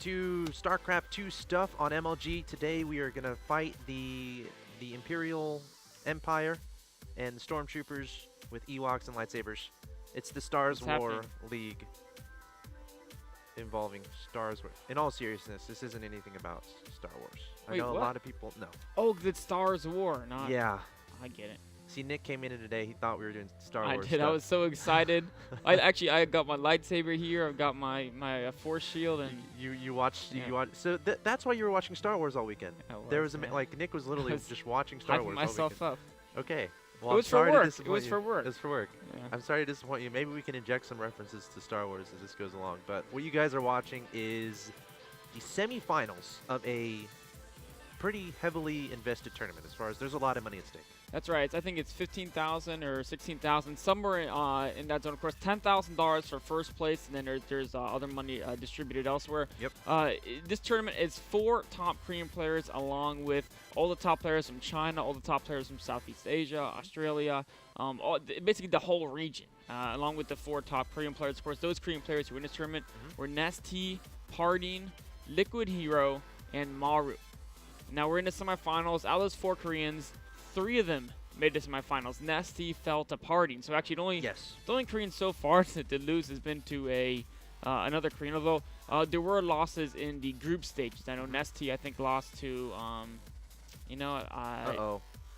to Starcraft 2 stuff on MLG. Today we are gonna fight the Imperial Empire and the Stormtroopers with Ewoks and lightsabers. It's the Stars What's War happening? League involving Stars War. In all seriousness, this isn't anything about Star Wars. I Wait, know what? a lot of people. No. Oh, it's Stars War, not. Yeah. I get it. See, Nick came in today. He thought we were doing Star I Wars did. stuff. I was so excited. I got my lightsaber here. I've got my force shield, and You watched. Yeah. You watched. So that's why you were watching Star Wars all weekend. There was yeah. like Nick was literally I was just watching Star hyping Wars all myself weekend. up. Okay. Well, It was I'm for sorry to work. It disappoint was you. for work. It was for work. Yeah. I'm sorry to disappoint you. Maybe we can inject some references to Star Wars as this goes along. But what you guys are watching is the semifinals of a pretty heavily invested tournament. As far as there's a lot of money at stake. That's right. I think it's 15,000 or 16,000, somewhere in that zone. Of course, $10,000 for first place, and then there's other money distributed elsewhere. Yep. This tournament is 4 top Korean players, along with all the top players from China, all the top players from Southeast Asia, Australia, basically the whole region, along with the 4 top Korean players. Of course, those Korean players who win this tournament were Nesty, Parding, Liquid Hero, and Maru. Now we're in the semifinals. Out of those 4 Koreans, 3 of them made it to semifinals. Nesty fell to Parding. So actually, the only Korean so far to lose has been to another Korean. Although there were losses in the group stages. I know Nesty, I think, lost to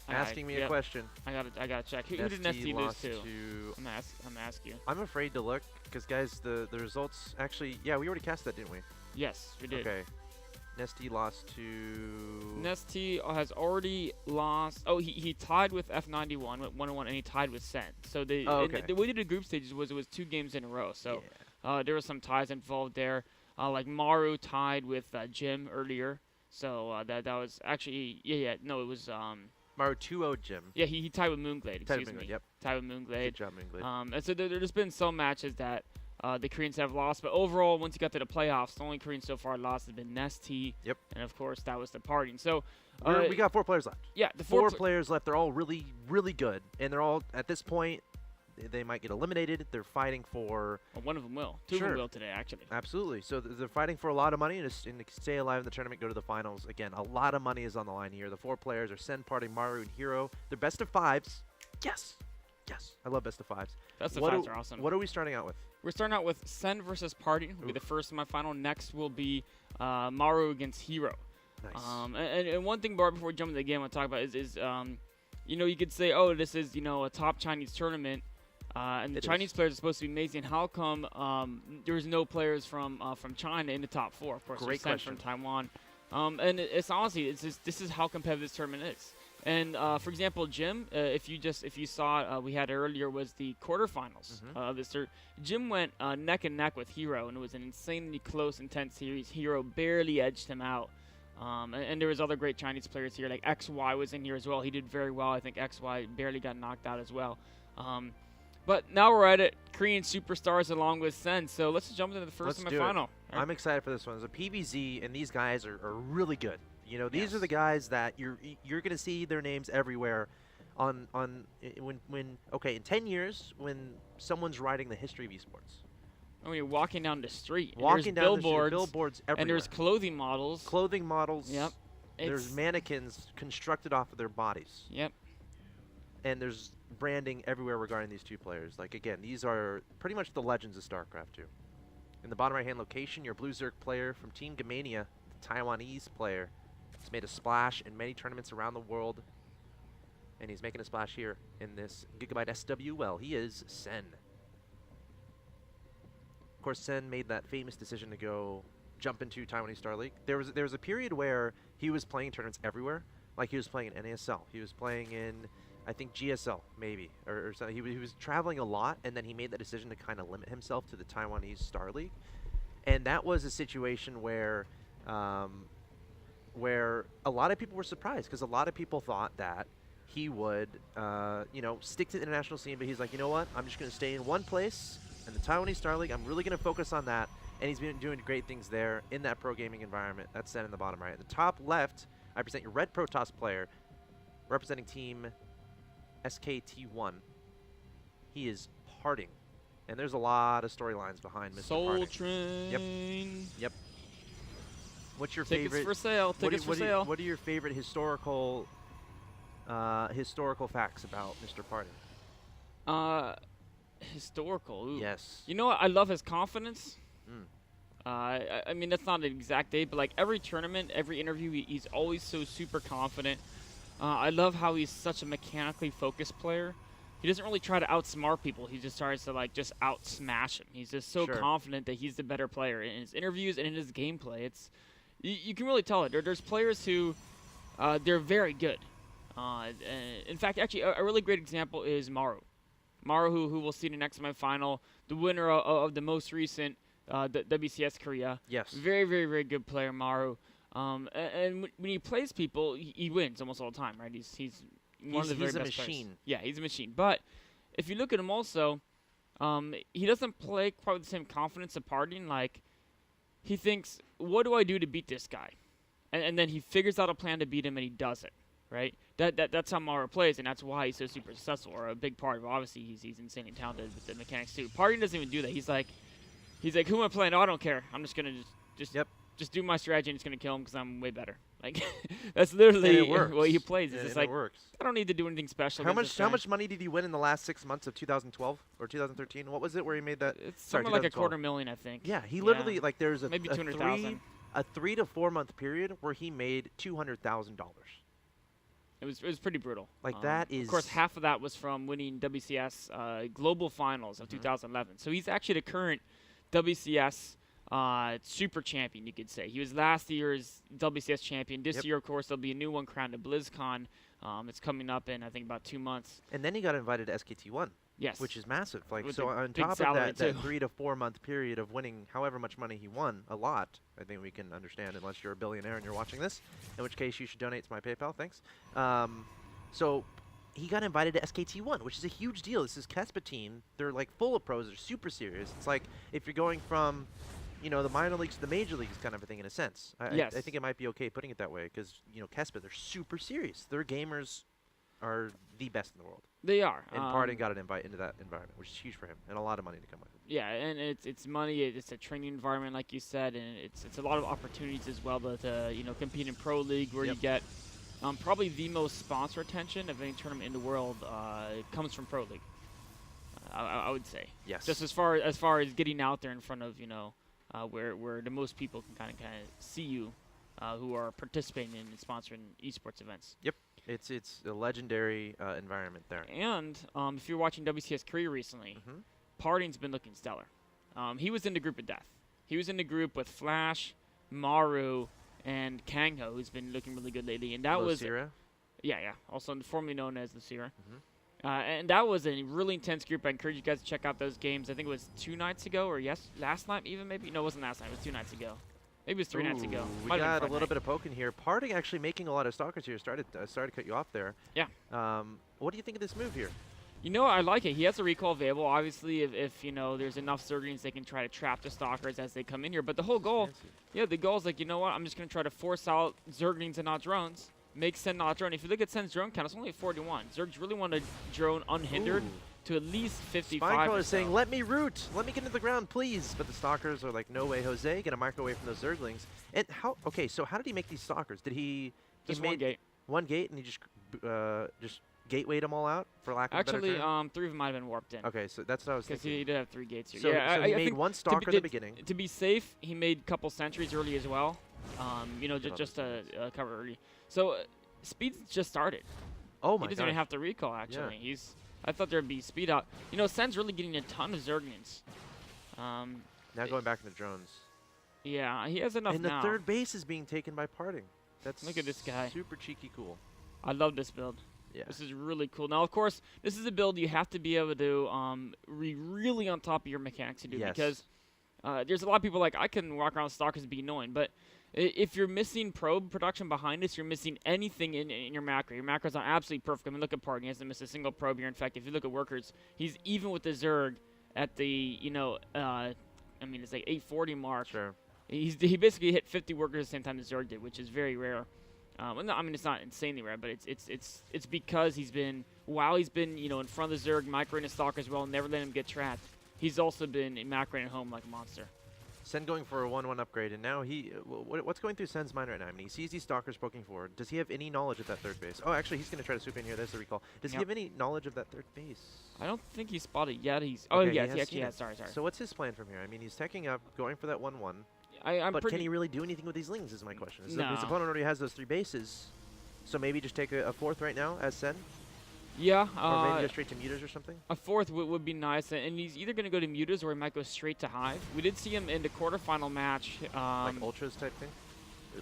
Asking me a question. I gotta check. Who did Nesty lose to? I'm gonna ask you. I'm afraid to look because guys, the results actually. Yeah, we already cast that, didn't we? Yes, we did. Okay. Nesty lost to. Nesty has already lost. Oh, he tied with F91 with 1-1, and he tied with Sen. So the way they did the group stages was it was 2 games in a row. So there were some ties involved there. Like Maru tied with Jim earlier. So that was actually it was Maru 2-0 Jim. Yeah, he tied with Moonglade. Excuse me. Yep. Tied with Moonglade. Good job, Moonglade. And so there's been some matches that the Koreans have lost, but overall, once you got to the playoffs, the only Korean so far lost has been Nesty. Yep. And of course, that was the Parding. So we got 4 players left. Yeah, the 4 players left. They're all really, really good, and they're all at this point. They might get eliminated. They're fighting for. Well, one of them will. 2 of them will today, actually. Absolutely. So they're fighting for a lot of money and to stay alive in the tournament, go to the finals. Again, a lot of money is on the line here. The 4 players are Sen, Parding, Maru, and Hero. They're best of 5s. Yes. Yes. I love best of 5s. Best of 5s are awesome. What are we starting out with? We're starting out with Sen versus Parding. Will be the first semifinal. Next will be Maru against Hero. Nice. And one thing, Bart, before we jump into the game, I want to talk about is you could say, oh, this is a top Chinese tournament. And the Chinese players are supposed to be amazing. How come there's no players from China in the top 4? Of course, Great Sen question. from Taiwan. And it's honestly, this is how competitive this tournament is. And for example, Jim, if you saw we had earlier was the quarterfinals of this. Jim went neck and neck with Hero, and it was an insanely close, intense series. Hero barely edged him out. And there was other great Chinese players here, like XY was in here as well. He did very well. I think XY barely got knocked out as well. But now we're at it, Korean superstars along with Sen. So let's jump into the first semifinal. I'm excited for this one. It's a PVZ, and these guys are really good. You know, these are the guys that you're going to see their names everywhere. In 10 years, when someone's writing the history of esports. When you're walking down the street, walking down billboards everywhere. And there's clothing models. Clothing models. Yep. There's mannequins constructed off of their bodies. Yep. And there's branding everywhere regarding these 2 players. Like, again, these are pretty much the legends of StarCraft 2. In the bottom right-hand location, your Blue Zerg player from Team Gamania, the Taiwanese player, has made a splash in many tournaments around the world. And he's making a splash here in this Gigabyte SWL. He is Sen. Of course, Sen made that famous decision to go jump into Taiwanese Star League. There was a period where he was playing tournaments everywhere. Like, he was playing in NASL. He was playing in, I think, GSL, maybe. Or something. He was traveling a lot, and then he made that decision to kind of limit himself to the Taiwanese Star League. And that was a situation where a lot of people were surprised, because a lot of people thought that he would, stick to the international scene. But he's like, you know what? I'm just going to stay in one place in the Taiwanese Star League. I'm really going to focus on that. And he's been doing great things there in that pro gaming environment. That's set in the bottom right. At the top left, I present your Red Protoss player representing team SK1. He is Parding. And there's a lot of storylines behind Mr. Soul Parding. Train. Yep. What's your Tickets favorite? for sale. Tickets for sale. What are your favorite historical facts about Mr. Parting? Historical. Ooh. Yes. You know what? I love his confidence. Mm. I mean, that's not an exact date, but like every tournament, every interview, he's always so super confident. I love how he's such a mechanically focused player. He doesn't really try to outsmart people. He just tries to like just outsmash them. He's just so Sure. confident that he's the better player in his interviews and in his gameplay. It's you can really tell it. There's players who they're very good. In fact, actually, a really great example is Maru. Maru, who we'll see in the next semifinal, the winner of the most recent the WCS Korea. Yes. Very, very, very good player, Maru. And when he plays people, he wins almost all the time, right? He's one of the very best players. He's a machine. Yeah, he's a machine. But if you look at him also, he doesn't play quite with the same confidence of partying. Like, he thinks, what do I do to beat this guy? And then he figures out a plan to beat him, and he does it, right? That's how Maru plays, and that's why he's so super successful, or a big part of it. Obviously, he's insanely talented with the mechanics, too. Partying doesn't even do that. He's like, who am I playing? Oh, I don't care. I'm just going to just do my strategy, and it's going to kill him because I'm way better. Like, that's literally what he plays. It's just like, it works. I don't need to do anything special. How much money did he win in the last 6 months of 2012 or 2013? What was it where he made that? It's somewhere like $250,000, I think. Yeah, he literally like there's maybe 200,000. A 3 to 4 month period where he made $200,000. It was pretty brutal. Like that is. Of course, half of that was from winning WCS Global Finals of 2011. So he's actually the current WCS super champion, you could say. He was last year's WCS champion. This year, of course, there'll be a new one crowned at BlizzCon. It's coming up in, I think, about 2 months. And then he got invited to SKT1. Yes. Which is massive. Like, With so a on big top of salary, that too. 3 to 4 month period of winning however much money he won, a lot, I think we can understand, unless you're a billionaire and you're watching this, in which case you should donate to my PayPal, thanks. So he got invited to SKT1, which is a huge deal. This is Kespa team. They're like full of pros. They're super serious. It's like if you're going from, you know, the minor leagues to the major leagues kind of a thing in a sense. Yes. I think it might be okay putting it that way because, you know, Kespa, they're super serious. Their gamers are the best in the world. They are. And Parting got an invite into that environment, which is huge for him, and a lot of money to come with it. Yeah, and it's money. It's a training environment, like you said, and it's a lot of opportunities as well to you know, compete in Pro League, where you get probably the most sponsor attention of any tournament in the world comes from Pro League. I would say. Yes. Just as far as getting out there in front of, you know, where the most people can kind of see you, who are participating in sponsoring esports events. Yep. It's a legendary environment there. And if you're watching WCS Korea recently, Parting's been looking stellar. He was in the group of death. He was in the group with Flash, Maru, and Kangho, who's been looking really good lately. And that was yeah, also formerly known as Lucira. And that was a really intense group. I encourage you guys to check out those games. I think it was 2 nights ago, or last night even maybe. No, it wasn't last night. It was 2 nights ago. Maybe it was 3 nights ago. We got a little bit of poking here. Parting actually making a lot of stalkers here. Sorry to cut you off there. Yeah. What do you think of this move here? You know, I like it. He has a recall available. Obviously, if you know, there's enough Zerglings, they can try to trap the stalkers as they come in here. But the whole goal, the goal is like, you know what? I'm just going to try to force out Zerglings and not drones. Make Sen not drone. If you look at Sen's drone count, it's only 41. Zergs really want to drone unhindered to at least 55. Spinco is saying, let me root. Let me get into the ground, please. But the stalkers are like, no way, Jose. Get a micro away from those Zerglings. And okay, so how did he make these stalkers? Did he just made one gate? One gate, and he just gatewayed them all out, for lack of a better term? Actually, 3 of them might have been warped in. Okay, so that's what I was thinking. Because he did have 3 gates here. So, yeah, so he made one stalker in the beginning. To be safe, he made a couple sentries early as well. You know, just to cover early. So speed's just started. Oh my god. He doesn't even have to recall, actually. Yeah. I thought there'd be speed out. You know, Sen's really getting a ton of Zerglings. Now going back into drones. Yeah, he has enough and now. And the third base is being taken by Parting. That's Look at this guy. Super cheeky cool. I love this build. Yeah. This is really cool. Now, of course, this is a build you have to be able to be really on top of your mechanics to do, because there's a lot of people like, I can walk around with stalkers and be annoying, but if you're missing probe production behind this, you're missing anything in your macro. Your macros are absolutely perfect. I mean, look at Parting. He hasn't missed a single probe here. In fact, if you look at workers, he's even with the Zerg at the, you know, I mean, it's like 840 mark. Sure. He basically hit 50 workers at the same time the Zerg did, which is very rare. Well, no, I mean, it's not insanely rare, but it's because he's been, while he's been, you know, in front of the Zerg, microing his stalker as well, never letting him get trapped, he's also been macroing at home like a monster. Sen going for a 1-1 upgrade, and now what's going through Sen's mind right now? I mean, he sees these Stalkers poking forward. Does he have any knowledge of that third base? Oh, actually, he's going to try to swoop in here. There's the recall. Does he have any knowledge of that third base? I don't think he's spotted yet. He's oh okay, yes, he actually has. Sorry. So what's his plan from here? I mean, he's teching up, going for that 1-1. But can he really do anything with these lings is my question. No. His opponent already has those 3 bases, so maybe just take a 4th right now as Sen? Yeah. Or maybe go straight to mutas or something? A 4th would be nice, and he's either going to go to mutas or he might go straight to hive. We did see him in the quarterfinal match. Like ultras type thing?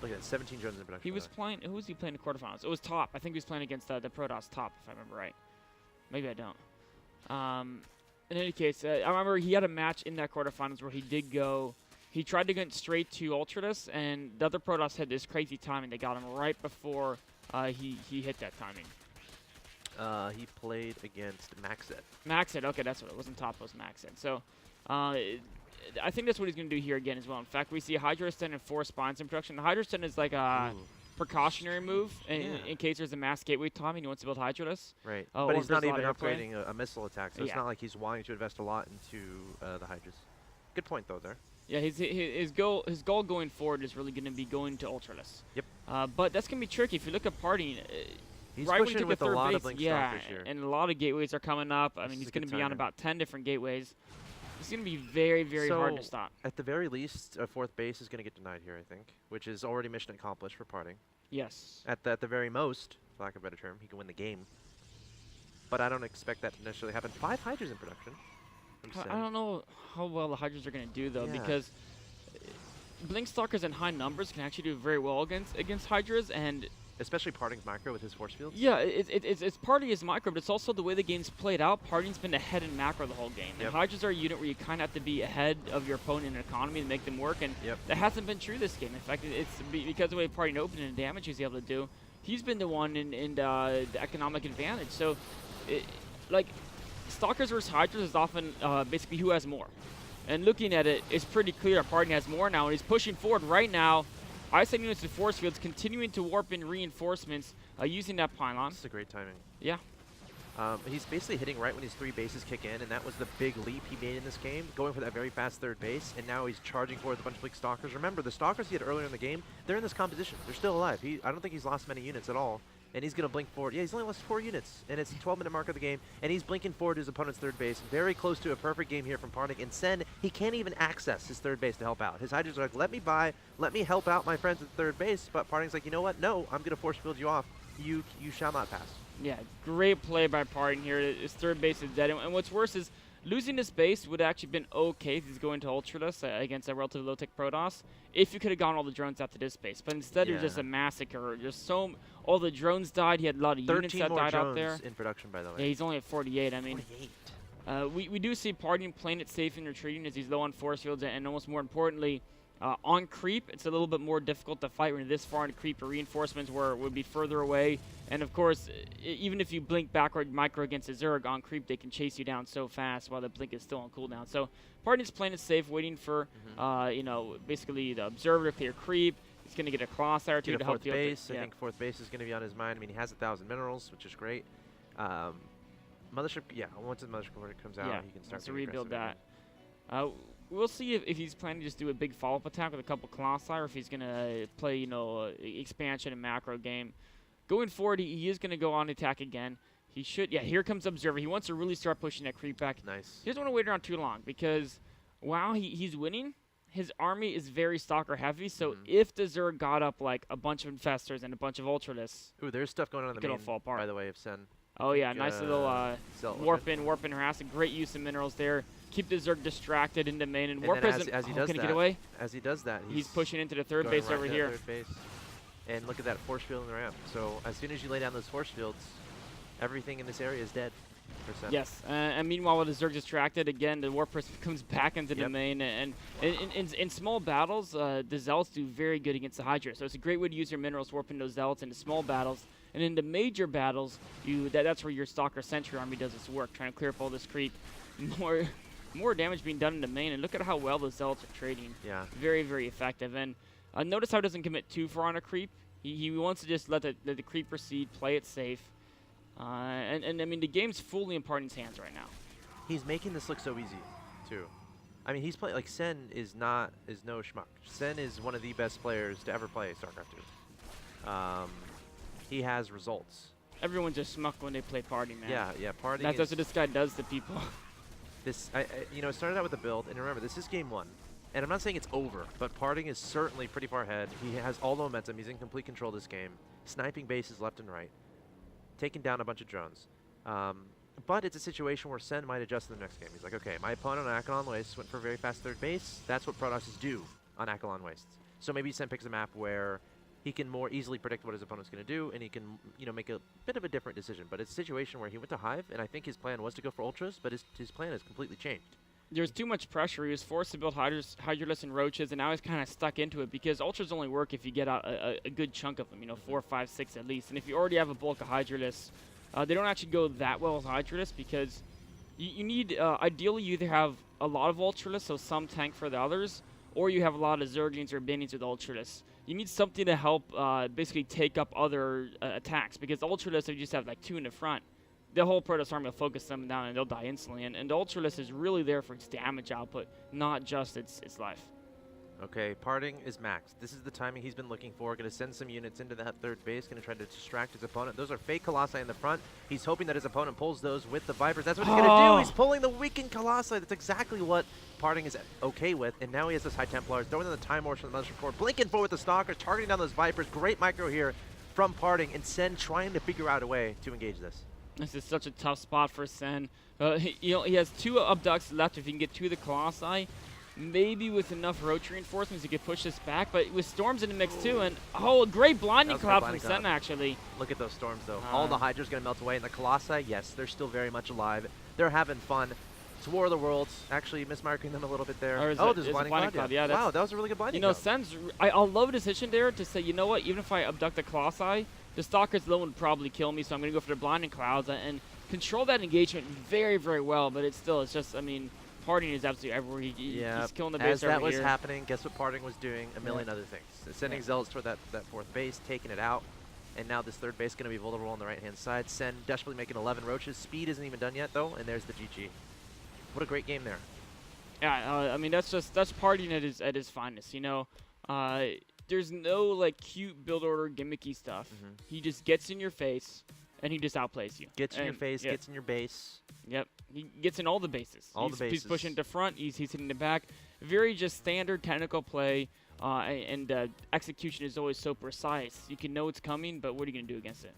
Look at 17 drones in production. He was playing, who was he playing in the quarterfinals? It was top. I think he was playing against the Protoss top, if I remember right. Maybe I don't. In any case, I remember he had a match in that quarterfinals where he tried to get straight to Ultradus, and the other Protoss had this crazy timing. They got him right before he hit that timing. He played against Maxed. Maxed, okay, that's what it wasn't top, it was Maxed. So, I think that's what he's going to do here again as well. In fact, we see Hydra Stun and 4 spawns in production. The Hydra Stun is like a precautionary move in case there's a mass gateway timing. He wants to build Hydrodus. Right, but he's not even upgrading a missile attack, so it's not like he's wanting to invest a lot into the Hydras. Good point, though, there. Yeah, his goal going forward is really going to be going to Ultraless. Yep. But that's going to be tricky. If you look at partying, he's right pushing with a lot of Blink Stalkers here. And a lot of gateways are coming up. I mean, he's going to be on about 10 different gateways. It's going to be very, very hard to stop. At the very least, a 4th base is going to get denied here, I think, which is already mission accomplished for partying. Yes. At the very most, for lack of a better term, he can win the game. But I don't expect that to necessarily happen. 5 Hydras in production. I don't know how well the Hydras are going to do, though, because Blink Stalkers in high numbers can actually do very well against Hydras, and especially Parting's micro with his force fields. Yeah, it's Party is micro, but it's also the way the game's played out. Parting's been ahead in macro the whole game. And Hydras are a unit where you kind of have to be ahead of your opponent in economy to make them work, and that hasn't been true this game. In fact, it's because of the way Parting opened and the damage he's able to do. He's been the one in the economic advantage. So, like, Stalkers versus Hydras is often basically who has more. And looking at it, it's pretty clear that Parting has more now, and he's pushing forward right now. Isolating units to force fields, continuing to warp in reinforcements, using that pylon. This is a great timing. Yeah. He's basically hitting right when his 3 bases kick in, and that was the big leap he made in this game, going for that very fast 3rd base, and now he's charging forward with a bunch of Blink Stalkers. Remember, the Stalkers he had earlier in the game, they're in this composition. They're still alive. I don't think he's lost many units at all. And he's going to blink forward. Yeah, he's only lost 4 units, and it's the 12-minute mark of the game, and he's blinking forward to his opponent's 3rd base. Very close to a perfect game here from Parting. And Sen, he can't even access his 3rd base to help out. His Hydras are like, let me help out my friends at 3rd base, but Parting's like, you know what? No, I'm going to force field you off. You shall not pass. Yeah, great play by Parting here. His 3rd base is dead, and what's worse is losing this base would have actually been okay if he's going to Ultradus against a relatively low-tech Protoss, if you could have gotten all the drones out to this base. But instead, it was just a massacre. Just all the drones died. He had a lot of units that died out there. 13 more drones in production, by the way. Yeah, he's only at 48. I mean, 48. We do see Parting playing it safe and retreating as he's low on force fields, and almost more importantly, on creep, it's a little bit more difficult to fight when you're this far into creep or reinforcements where it would be further away. And of course, even if you blink backward micro against a Zerg on creep, they can chase you down so fast while the blink is still on cooldown. So Parting's playing it safe, waiting for, basically the observer to clear creep. He's going to get a Crosshair or 2 to help the base. I think 4th base is going to be on his mind. I mean, he has 1,000 minerals, which is great. Mothership, once the Mothership comes out, he can start to rebuild that. We'll see if he's planning to just do a big follow-up attack with a couple Colossi, or if he's going to play, expansion and macro game. Going forward, he is going to go on attack again. He should, here comes Observer. He wants to really start pushing that creep back. Nice. He doesn't want to wait around too long, because while he's winning, his army is very Stalker heavy, so if the Zerg got up like a bunch of Infestors and a bunch of Ultralists, ooh, there's stuff going on in the main, fall apart. by the way, of Sen. Oh yeah, nice little warp in, harass. A great use of minerals there. Keep the Zerg distracted into main, and Warp Present can get away. As he does that, he's pushing into the 3rd base over here. 3rd base. And look at that force field in the ramp. So as soon as you lay down those force fields, everything in this area is dead. Yes, and meanwhile, with the Zerg distracted, again, the Warp Present comes back into the main. And in small battles, the Zealots do very good against the Hydra. So it's a great way to use your minerals, warping those Zealots into small battles. And in the major battles, that's where your Stalker Sentry army does its work, trying to clear up all this creep. More damage being done in the main, and look at how well the Zealots are trading. Yeah. Very, very effective. And notice how he doesn't commit too far on a creep. He wants to just let the creep proceed, play it safe. And I mean, the game's fully in Parting's hands right now. He's making this look so easy, too. I mean, he's playing like Sen is no schmuck. Sen is one of the best players to ever play Starcraft 2. He has results. Everyone's just schmuck when they play party, man. Yeah, party. That's what this guy does to people. This, you know, it started out with the build, and remember, this is game 1. And I'm not saying it's over, but parting is certainly pretty far ahead. He has all the momentum. He's in complete control of this game. Sniping bases left and right. Taking down a bunch of drones. But it's a situation where Sen might adjust in the next game. He's like, okay, my opponent on Akalon Wastes went for a very fast third base. That's what Protosses do on Akalon Wastes. So maybe Sen picks a map where he can more easily predict what his opponent's going to do, and he can, you know, make a bit of a different decision. But it's a situation where he went to Hive, and I think his plan was to go for Ultras, but his plan has completely changed. There's too much pressure. He was forced to build Hydralisk and Roaches, and now he's kind of stuck into it because Ultras only work if you get out a good chunk of them, you know, 4, 5, 6 at least. And if you already have a bulk of Hydralisks, they don't actually go that well with Hydralisk because you need, ideally, you either have a lot of Ultralisks, so some tank for the others, or you have a lot of Zerglings or Binions with Ultralisks. You need something to help basically take up other attacks because Ultralisks, if you just have like 2 in the front, the whole Protoss army will focus them down and they'll die instantly. And the Ultralisks is really there for its damage output, not just its life. Okay, parting is maxed. This is the timing he's been looking for. Going to send some units into that third base. Going to try to distract his opponent. Those are fake Colossi in the front. He's hoping that his opponent pulls those with the Vipers. That's what he's going to do. He's pulling the weakened Colossi. That's exactly what parting is okay with. And now he has this High Templars. Throwing in the Time Wars from the Mothership Core. Blinking forward with the Stalkers. Targeting down those Vipers. Great micro here from parting. And Sen trying to figure out a way to engage this. This is such a tough spot for Sen. You know, he has 2 abducts left if he can get 2 of the Colossi. Maybe with enough roach reinforcements, he could push this back, but with Storms in the mix too, and a great blinding cloud from Sen actually. Look at those Storms though. All the Hydra's gonna melt away, and the Colossi, yes, they're still very much alive. They're having fun. It's War of the Worlds. Actually, mismarking them a little bit there. Oh, there's a blinding cloud. Yeah, wow, that was a really good blinding. You know, Sen's. I'll love a decision there to say, you know what? Even if I abduct the Colossi, the Stalkers alone would probably kill me, so I'm gonna go for the blinding clouds and control that engagement very, very well. But it's just, I mean. Parting is absolutely everywhere. He's killing the base As that was happening, guess what Parting was doing? A million other things. Sending Zealots toward that fourth base, taking it out. And now this third base is going to be vulnerable on the right-hand side. Sen desperately making 11 roaches. Speed isn't even done yet, though, and there's the GG. What a great game there. Yeah, I mean, that's Parting at his finest, you know. There's no, like, cute build order gimmicky stuff. He just gets in your face, and he just outplays you. Gets in your face, gets in your base. Yep, he gets in all the bases. He's pushing to front, he's hitting the back. Very just standard technical play, and execution is always so precise. You can know it's coming, but what are you going to do against it?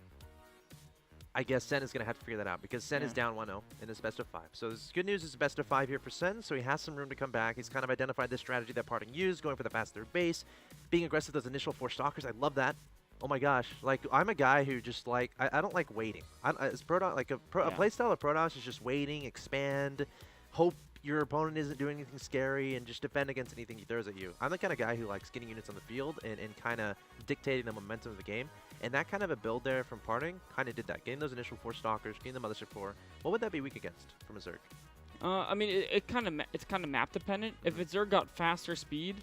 I guess Sen is going to have to figure that out because Sen is down 1-0 in this best of 5. So this good news is a best of 5 here for Sen, so he has some room to come back. He's kind of identified this strategy that Parting used, going for the fast third base, being aggressive those initial 4 Stalkers. I love that. Oh my gosh, like I'm a guy who just like, I don't like waiting. It's Protoss, like a playstyle of Protoss is just waiting, expand, hope your opponent isn't doing anything scary, and just defend against anything he throws at you. I'm the kind of guy who likes getting units on the field and kind of dictating the momentum of the game. And that kind of a build there from Parting kind of did that. Getting those initial 4 Stalkers, getting the Mothership Core. What would that be weak against from a Zerg? I mean, it's kind of map dependent. If a Zerg got faster speed,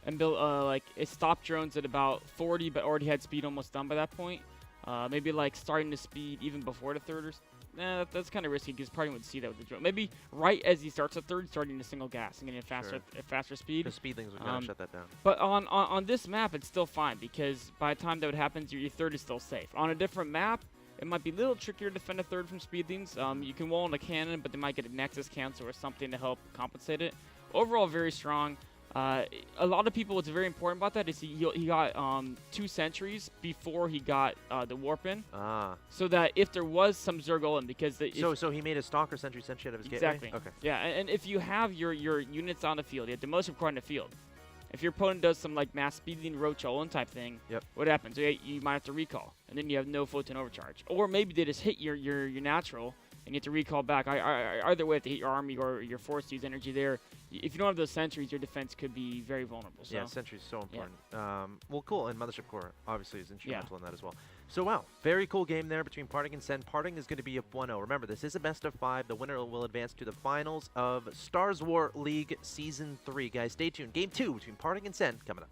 and built like it stopped drones at about 40, but already had speed almost done by that point. Maybe like starting to speed even before the third, or that's kind of risky because Parting would see that with the drone. Maybe right as he starts a third, starting to single gas and getting a faster speed. The speedlings would kind of shut that down. But on this map, it's still fine because by the time that would happen, your third is still safe. On a different map, it might be a little trickier to defend a third from speedlings. You can wall in a cannon, but they might get a Nexus cancel or something to help compensate it. Overall, very strong. A lot of people, what's very important about that is he got 2 sentries before he got the warp in. So that if there was some Zergolem, because so he made a Stalker sentry out of his exactly. Gateway? Okay. Yeah, and if you have your units on the field, you have the most important on the field. If your opponent does some like mass speeding Roach Olin type thing, what happens? You might have to recall, and then you have no photon overcharge. Or maybe they just hit your natural, and you have to recall back. Either way, if they hit your army or you're forced to use energy there, if you don't have those sentries, your defense could be very vulnerable. So. Yeah, sentries so important. Well, cool, and Mothership Core obviously is instrumental in that as well. So, wow, very cool game there between Parting and Sen. Parting is going to be up 1-0. Remember, this is a best of 5. The winner will advance to the finals of Stars War League Season 3. Guys, stay tuned. Game 2 between Parting and Sen coming up.